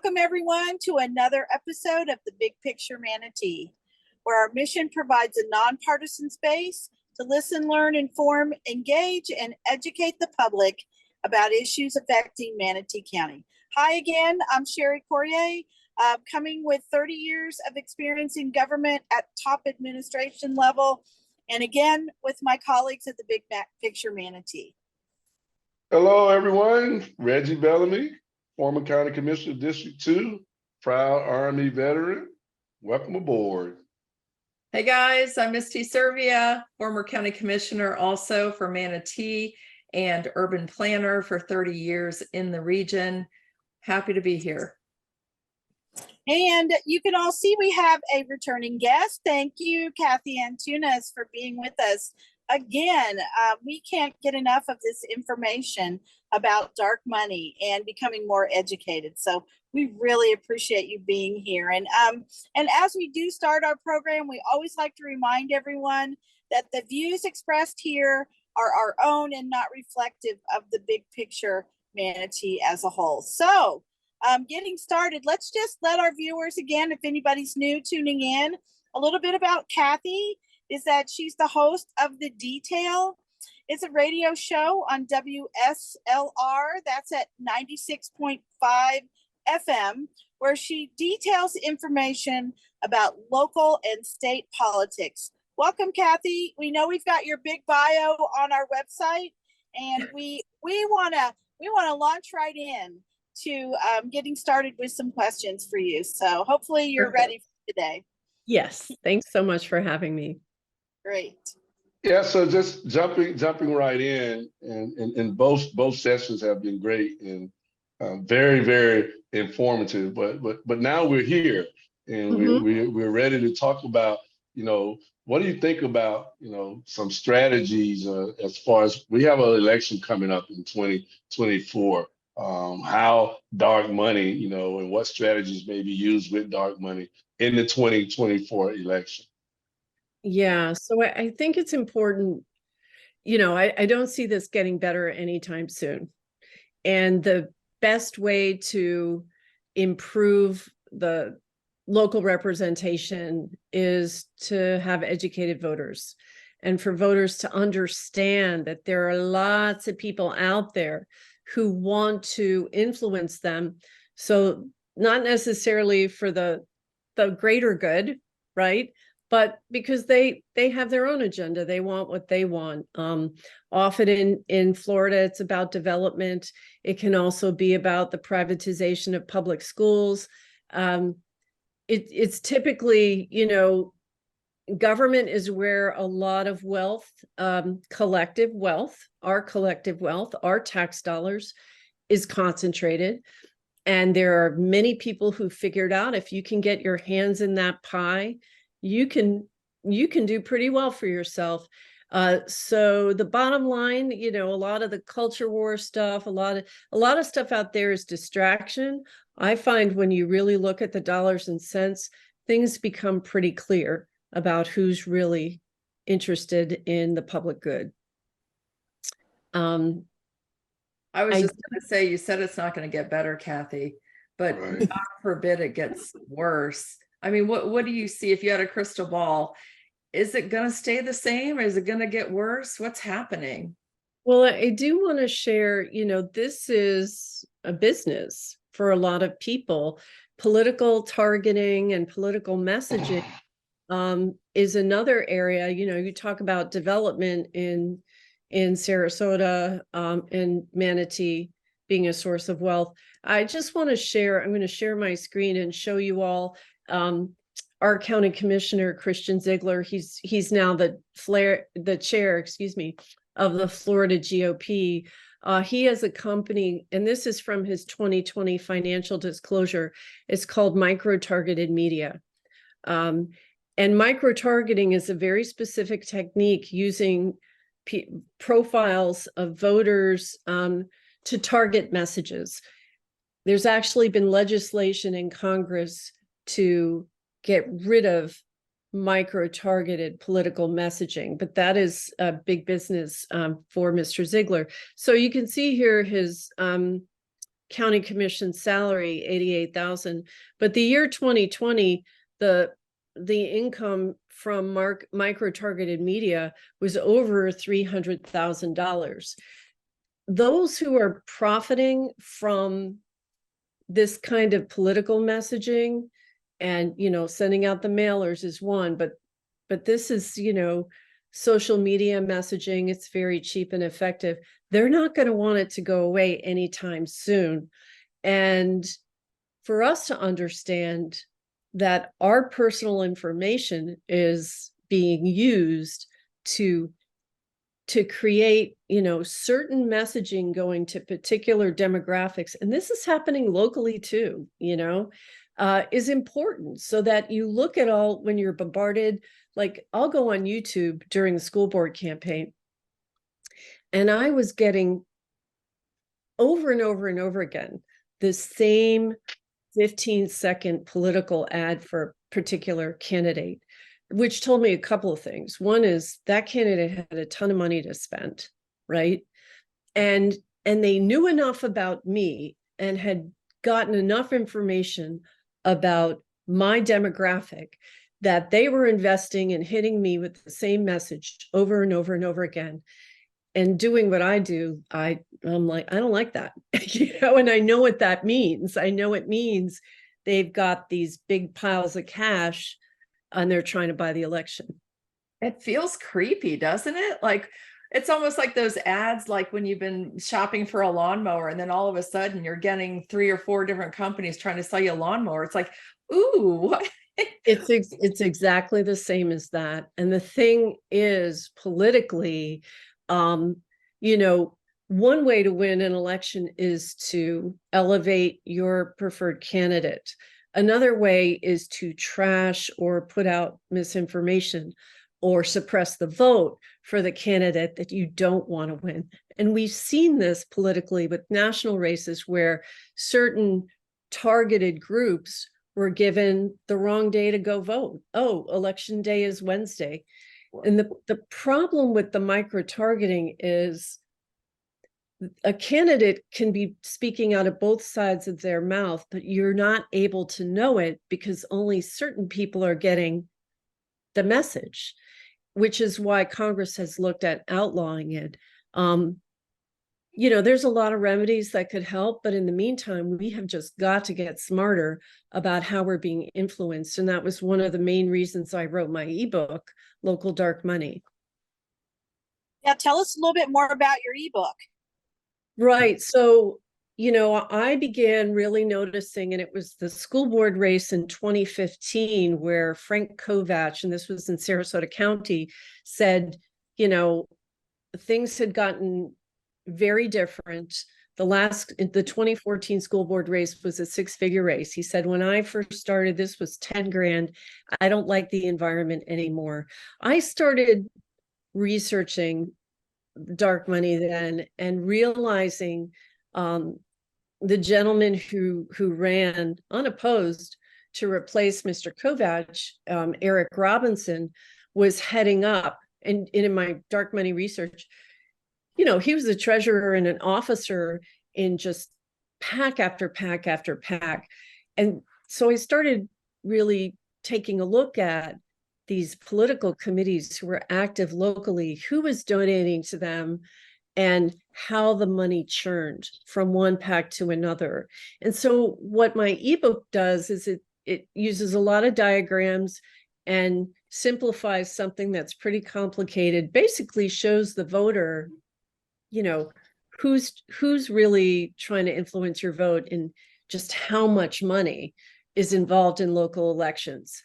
Welcome everyone to another episode of the Big Picture Manatee, where our mission provides a nonpartisan space to listen, learn, inform, engage, and educate the public about issues affecting Manatee County. Hi again, I'm Sherry Courier, coming with 30 years of experience in government at top administration level, and again with my colleagues at the Big Picture Manatee. Hello, everyone. Reggie Bellamy, former County Commissioner of District 2, proud Army veteran. Welcome aboard. Hey guys, I'm Misty Servia, former County Commissioner also for Manatee and urban planner for 30 years in the region. Happy to be here. And you can all see we have a returning guest. Thank you, Cathy Antunes, for being with us. Again, we can't get enough of this information about dark money and becoming more educated. So we really appreciate you being here. And as we do start our program, we always like to remind everyone that the views expressed here are our own and not reflective of the Big Picture Manatee as a whole. So getting started, let's just let our viewers, again, if anybody's new tuning in, a little bit about Cathy. Is that she's the host of The Detail. It's a radio show on WSLR, that's at 96.5 FM, where she details information about local and state politics. Welcome, Cathy. We know we've got your big bio on our website, and we want to launch right in to getting started with some questions for you. So hopefully you're ready for today. Yes, thanks so much for having me. Great. Yeah, so just jumping right in, and both sessions have been great and very, very informative. But now we're here, and we're ready to talk about, what do you think about, some strategies as far as we have an election coming up in 2024. How dark money, and what strategies may be used with dark money in the 2024 election. Yeah, so I think it's important, I don't see this getting better anytime soon. And the best way to improve the local representation is to have educated voters, and for voters to understand that there are lots of people out there who want to influence them. So not necessarily for the greater good, right? But because they have their own agenda, they want what they want. Often in Florida, it's about development. It can also be about the privatization of public schools. It's typically, government is where a lot of wealth, collective wealth, our tax dollars is concentrated. And there are many people who figured out if you can get your hands in that pie, you can do pretty well for yourself. So the bottom line, a lot of the culture war stuff, a lot of stuff out there is distraction. I find when you really look at the dollars and cents, things become pretty clear about who's really interested in the public good. I was just going to say, you said it's not going to get better, Cathy, but Right. God forbid it gets worse. I mean, what do you see if you had a crystal ball? Is it going to stay the same? Is it going to get worse? What's happening? Well, I do want to share, this is a business for a lot of people. Political targeting and political messaging is another area. You talk about development in Sarasota and Manatee being a source of wealth. I just want to share, I'm going to share my screen and show you all our county commissioner, Christian Ziegler. He's now the chair, of the Florida GOP. He has a company, and this is from his 2020 financial disclosure. It's called Micro-Targeted Media. And micro-targeting is a very specific technique using profiles of voters to target messages. There's actually been legislation in Congress to get rid of micro-targeted political messaging, but that is a big business for Mr. Ziegler. So you can see here his county commission salary, 88,000. But the year 2020, the income from micro-targeted media was over $300,000. Those who are profiting from this kind of political messaging and, sending out the mailers is one, but this is, social media messaging. It's very cheap and effective. They're not going to want it to go away anytime soon. And for us to understand that our personal information is being used to create, certain messaging going to particular demographics, and this is happening locally too, is important, so that you look at all when you're bombarded. Like, I'll go on YouTube during the school board campaign, and I was getting over and over and over again the same 15-second political ad for a particular candidate, which told me a couple of things. One is that candidate had a ton of money to spend, right? And they knew enough about me and had gotten enough information about my demographic that they were investing in hitting me with the same message over and over and over again. And doing what I do, I'm like, I don't like that, and I know what that means. I know it means they've got these big piles of cash and they're trying to buy the election. It feels creepy, doesn't it? Like, it's almost like those ads, like when you've been shopping for a lawnmower and then all of a sudden you're getting 3 or 4 different companies trying to sell you a lawnmower. It's like, ooh. It's exactly the same as that. And the thing is, politically, one way to win an election is to elevate your preferred candidate. Another way is to trash or put out misinformation or suppress the vote for the candidate that you don't want to win. And we've seen this politically with national races where certain targeted groups were given the wrong day to go vote. Oh, election day is Wednesday. And the problem with the micro-targeting is a candidate can be speaking out of both sides of their mouth, but you're not able to know it because only certain people are getting the message, which is why Congress has looked at outlawing it. There's a lot of remedies that could help, but in the meantime, we have just got to get smarter about how we're being influenced. And that was one of the main reasons I wrote my ebook, Local Dark Money. Yeah, tell us a little bit more about your ebook. Right. So, I began really noticing, and it was the school board race in 2015 where Frank Kovach, and this was in Sarasota County, said, things had gotten very different. The 2014 school board race was a 6-figure race. He said, when I first started, this was 10 grand. I don't like the environment anymore. I started researching dark money then and realizing the gentleman who ran unopposed to replace Mr. Kovach, Eric Robinson, was heading up. And in my dark money research, he was a treasurer and an officer in just pack after pack after pack. And so I started really taking a look at these political committees who were active locally, who was donating to them, and how the money churned from one pack to another. And so what my ebook does is it uses a lot of diagrams and simplifies something that's pretty complicated, basically shows the voter, who's really trying to influence your vote and just how much money is involved in local elections.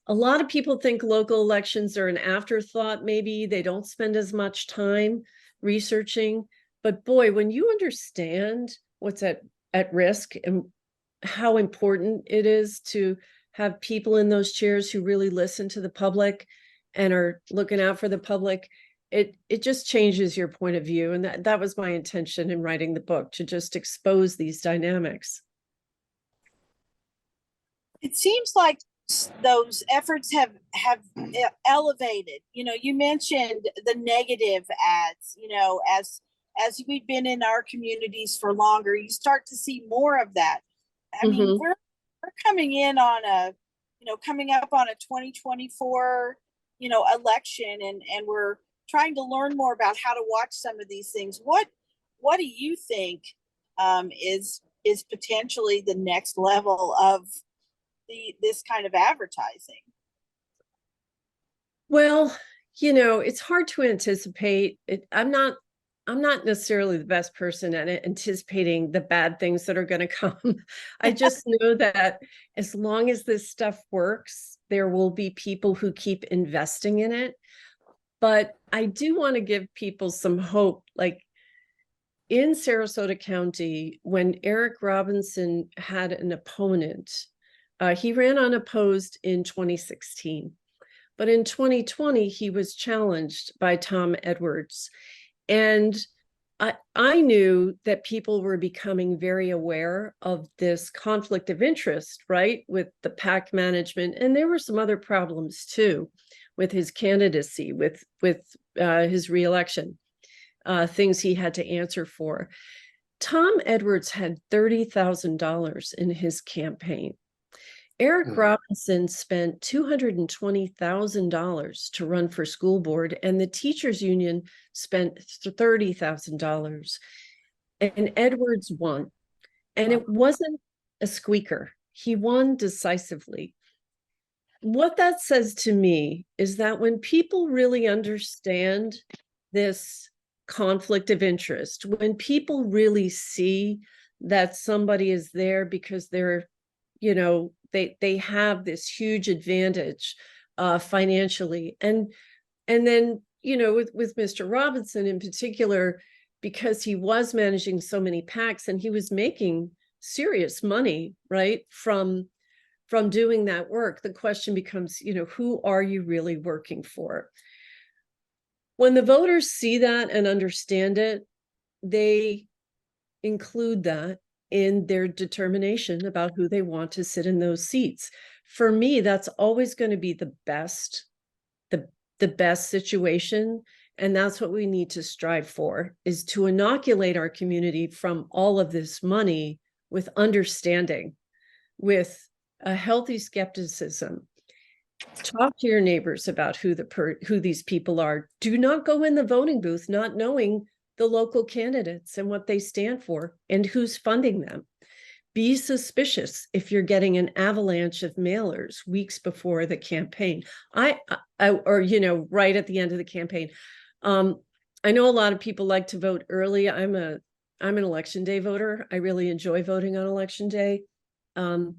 A lot of people think local elections are an afterthought. Maybe they don't spend as much time researching, but boy, when you understand what's at risk and how important it is to have people in those chairs who really listen to the public and are looking out for the public, it just changes your point of view. And that was my intention in writing the book, to just expose these dynamics. It seems like those efforts have elevated. You mentioned the negative ads, as we've been in our communities for longer, you start to see more of that. I mean, Mhm. we're coming in on a, coming up on a 2024, election, and we're trying to learn more about how to watch some of these things. What do you think is potentially the next level of this kind of advertising? Well, it's hard to anticipate it. I'm not necessarily the best person at it, anticipating the bad things that are going to come. I just know that as long as this stuff works, there will be people who keep investing in it. But I do want to give people some hope. Like in Sarasota County, when Eric Robinson had an opponent, he ran unopposed in 2016. But in 2020, he was challenged by Tom Edwards. And I knew that people were becoming very aware of this conflict of interest, right, with the PAC management. And there were some other problems too with his candidacy, with his reelection, things he had to answer for. Tom Edwards had $30,000 in his campaign. Eric Robinson spent $220,000 to run for school board, and the teachers union spent $30,000. And Edwards won. And it wasn't a squeaker. He won decisively. What that says to me is that when people really understand this conflict of interest, when people really see that somebody is there because they're, they have this huge advantage financially, and then with Mr. Robinson in particular, because he was managing so many PACs and he was making serious money, right, from doing that work. The question becomes, who are you really working for? When the voters see that and understand it, they include that in their determination about who they want to sit in those seats. For me, that's always going to be the best situation. And that's what we need to strive for, is to inoculate our community from all of this money with understanding, with a healthy skepticism. Talk to your neighbors about who these people are. Do not go in the voting booth not knowing the local candidates and what they stand for and who's funding them. Be suspicious if you're getting an avalanche of mailers weeks before the campaign, or right at the end of the campaign. I know a lot of people like to vote early. I'm an election day voter. I really enjoy voting on election day. But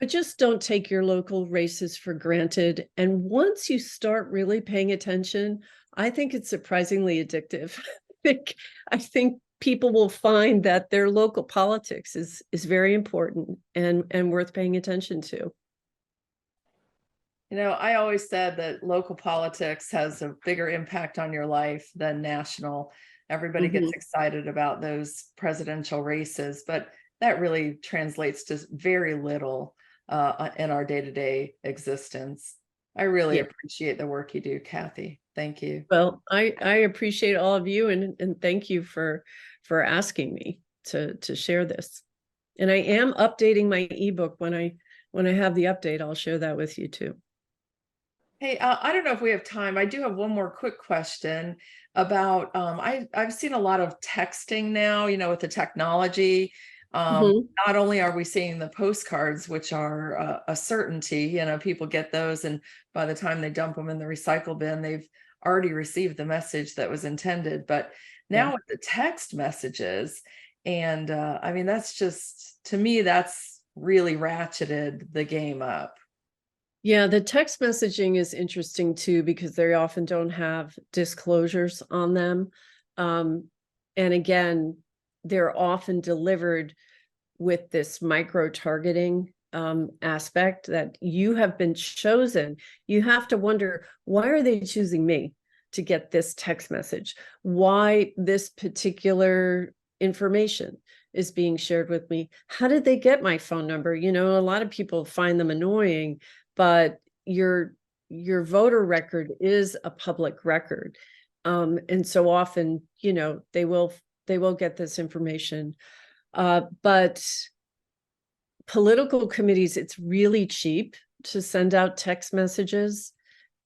just don't take your local races for granted. And once you start really paying attention, I think it's surprisingly addictive. I think people will find that their local politics is very important and worth paying attention to. I always said that local politics has a bigger impact on your life than national. Everybody gets excited about those presidential races, but that really translates to very little in our day-to-day existence. I really appreciate the work you do, Cathy. Thank you. Well, I appreciate all of you, and thank you for asking me to share this. And I am updating my ebook. When I have the update, I'll share that with you too. Hey, I don't know if we have time. I do have one more quick question about, I've seen a lot of texting now, with the technology. Not only are we seeing the postcards, which are a certainty, people get those, and by the time they dump them in the recycle bin, they've already received the message that was intended. But now with the text messages, and I mean, that's just, to me, that's really ratcheted the game up. Yeah, the text messaging is interesting too, because they often don't have disclosures on them. And again, they're often delivered with this micro-targeting aspect, that you have been chosen. You have to wonder, why are they choosing me to get this text message? Why this particular information is being shared with me? How did they get my phone number? A lot of people find them annoying, but your voter record is a public record. And so often, they will get this information. But political committees, it's really cheap to send out text messages,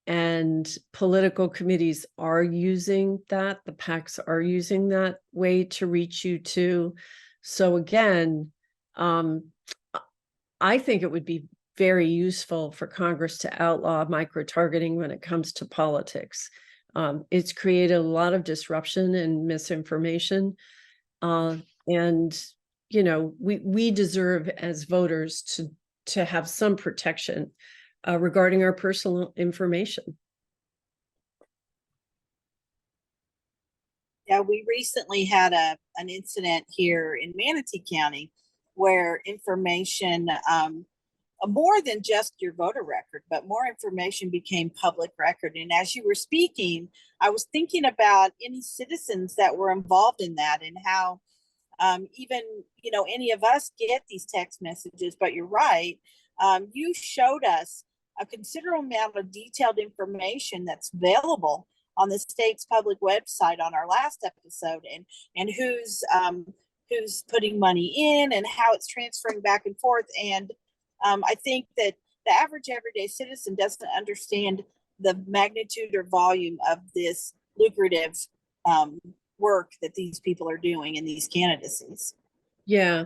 and political committees are using that. The PACs are using that way to reach you too. So again, I think it would be very useful for Congress to outlaw micro-targeting when it comes to politics. It's created a lot of disruption and misinformation. And we deserve as voters to have some protection regarding our personal information. Yeah, we recently had an incident here in Manatee County where information, more than just your voter record, but more information became public record. And as you were speaking, I was thinking about any citizens that were involved in that, and how even, any of us get these text messages. But you're right. You showed us a considerable amount of detailed information that's available on the state's public website on our last episode, and who's putting money in and how it's transferring back and forth. And I think that the average everyday citizen doesn't understand the magnitude or volume of this lucrative work that these people are doing in these candidacies. Yeah.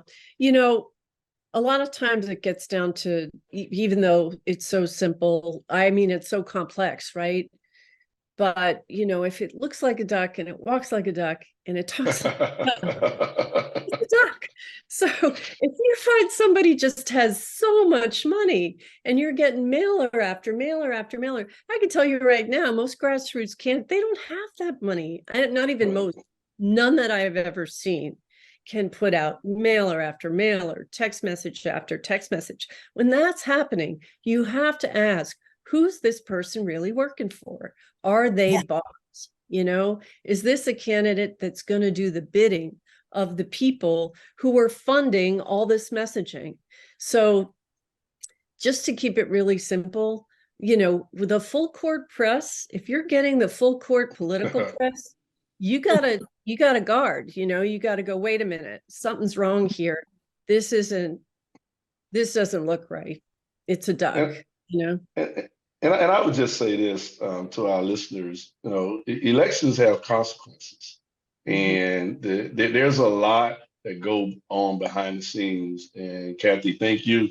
A lot of times it gets down to, even though it's so simple, it's so complex, right? But, if it looks like a duck and it walks like a duck and it talks like a duck. So if you find somebody just has so much money and you're getting mailer after mailer after mailer, I can tell you right now, most grassroots they don't have that money. Not even most, none that I have ever seen can put out mailer after mailer, text message after text message. When that's happening, you have to ask, who's this person really working for? Are they bots? Is this a candidate that's going to do the bidding of the people who are funding all this messaging? So just to keep it really simple, with a full court press, if you're getting the full court political press, you gotta guard, you gotta go, wait a minute, something's wrong here. This doesn't look right. It's a duck, And I would just say this to our listeners: elections have consequences, and there's a lot that go on behind the scenes. And Cathy, thank you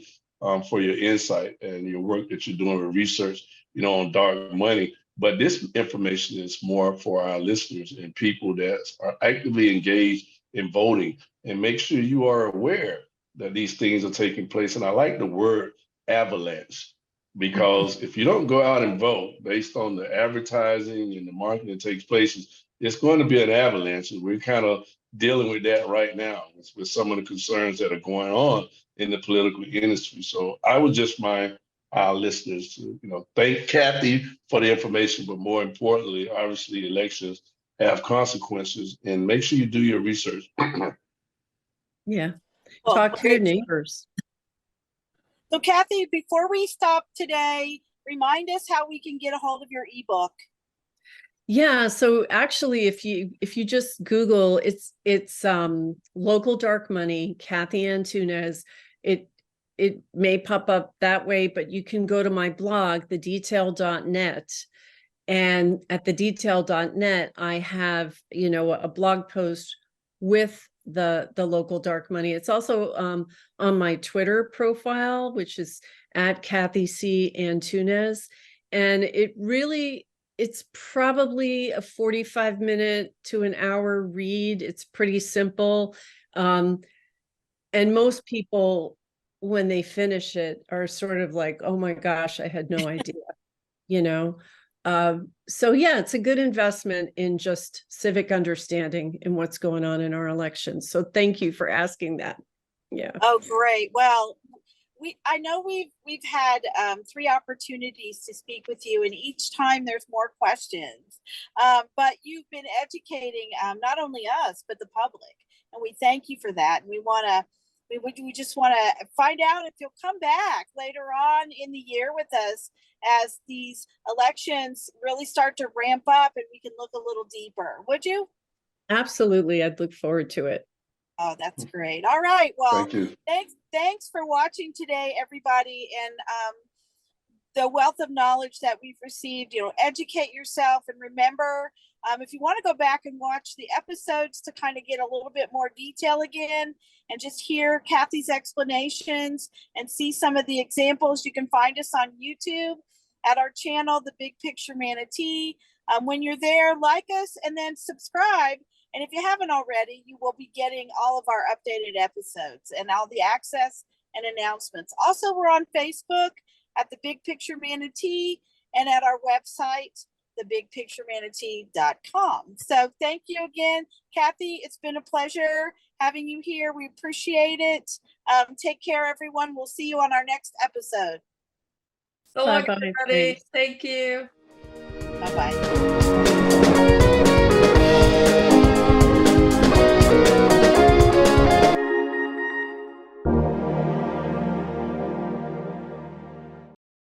for your insight and your work that you're doing with research, on dark money. But this information is more for our listeners and people that are actively engaged in voting. And make sure you are aware that these things are taking place. And I like the word avalanche, because if you don't go out and vote based on the advertising and the marketing that takes place, it's going to be an avalanche. And we're kind of dealing with that right now with some of the concerns that are going on in the political industry. So I would just mind our listeners to, thank Cathy for the information, but more importantly, obviously elections have consequences, and make sure you do your research. Yeah. Talk to your neighbors. So Cathy, before we stop today, remind us how we can get a hold of your ebook. Yeah, so actually if you just Google, it's local dark money, Cathy Antunes, it may pop up that way, but you can go to my blog, thedetail.net. And at thedetail.net, I have, a blog post with the local dark money. It's also on my Twitter profile, which is at Cathy C. Antunes. And it's probably a 45-minute to an hour read. It's pretty simple. And most people, when they finish it, are sort of like, oh my gosh, I had no idea, So yeah, it's a good investment in just civic understanding in what's going on in our elections. So thank you for asking that. Yeah. Oh, great. Well, I know we've had 3 opportunities to speak with you, and each time there's more questions. But you've been educating not only us, but the public. And we thank you for that. And we want to we just want to find out if you'll come back later on in the year with us as these elections really start to ramp up and we can look a little deeper. Would you? Absolutely. I'd look forward to it. Oh, that's great. All right. Well, Thank you. Thanks for watching today, everybody. And the wealth of knowledge that we've received, educate yourself and remember, if you want to go back and watch the episodes to kind of get a little bit more detail again and just hear Cathy's explanations and see some of the examples, you can find us on YouTube at our channel, The Big Picture Manatee. When you're there, like us and then subscribe. And if you haven't already, you will be getting all of our updated episodes and all the access and announcements. Also, we're on Facebook at The Big Picture Manatee and at our website, thebigpicturemanatee.com. So thank you again, Cathy. It's been a pleasure having you here. We appreciate it. Take care, everyone. We'll see you on our next episode. So long, Bye-bye. everybody. Thanks. Thank you. Bye-bye.